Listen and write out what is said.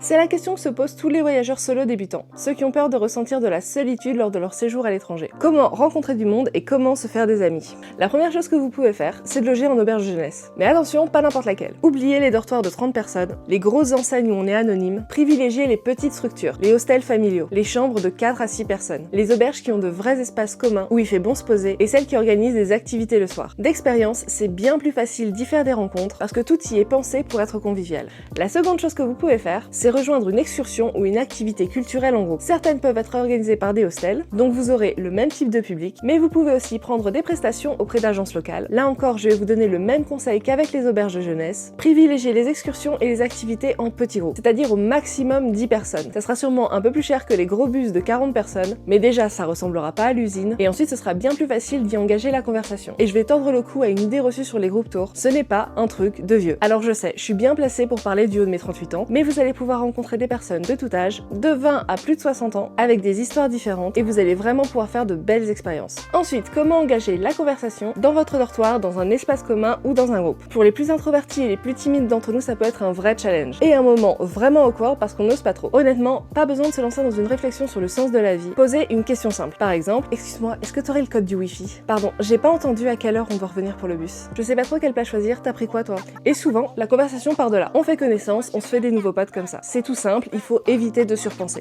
C'est la question que se posent tous les voyageurs solo débutants, ceux qui ont peur de ressentir de la solitude lors de leur séjour à l'étranger. Comment rencontrer du monde et comment se faire des amis? La première chose que vous pouvez faire, c'est de loger en auberge jeunesse. Mais attention, pas n'importe laquelle. Oubliez les dortoirs de 30 personnes, les grosses enseignes où on est anonyme, privilégiez les petites structures, les hostels familiaux, les chambres de 4 à 6 personnes, les auberges qui ont de vrais espaces communs où il fait bon se poser et celles qui organisent des activités le soir. D'expérience, c'est bien plus facile d'y faire des rencontres parce que tout y est pensé pour être convivial. La seconde chose que vous pouvez faire, c'est rejoindre une excursion ou une activité culturelle en groupe. Certaines peuvent être organisées par des hostels, donc vous aurez le même type de public, mais vous pouvez aussi prendre des prestations auprès d'agences locales. Là encore, je vais vous donner le même conseil qu'avec les auberges de jeunesse. Privilégiez les excursions et les activités en petits groupes, c'est-à-dire au maximum 10 personnes. Ça sera sûrement un peu plus cher que les gros bus de 40 personnes, mais déjà ça ressemblera pas à l'usine, et ensuite ce sera bien plus facile d'y engager la conversation. Et je vais tordre le cou à une idée reçue sur les groupes tours, ce n'est pas un truc de vieux. Alors je sais, je suis bien placée pour parler du haut de mes 38 ans, mais vous allez pouvoir rencontrer des personnes de tout âge, de 20 à plus de 60 ans, avec des histoires différentes, et vous allez vraiment pouvoir faire de belles expériences. Ensuite, comment engager la conversation dans votre dortoir, dans un espace commun ou dans un groupe. Pour les plus introvertis et les plus timides d'entre nous, ça peut être un vrai challenge. Et un moment vraiment awkward parce qu'on n'ose pas trop. Honnêtement, pas besoin de se lancer dans une réflexion sur le sens de la vie. Posez une question simple. Par exemple, excuse-moi, est-ce que t'aurais le code du Wi-Fi? Pardon, j'ai pas entendu à quelle heure on doit revenir pour le bus. Je sais pas trop quel plat choisir, t'as pris quoi toi? Et souvent, la conversation part de là. On fait connaissance, on se fait des nouveaux potes comme ça. C'est tout simple, il faut éviter de surpenser.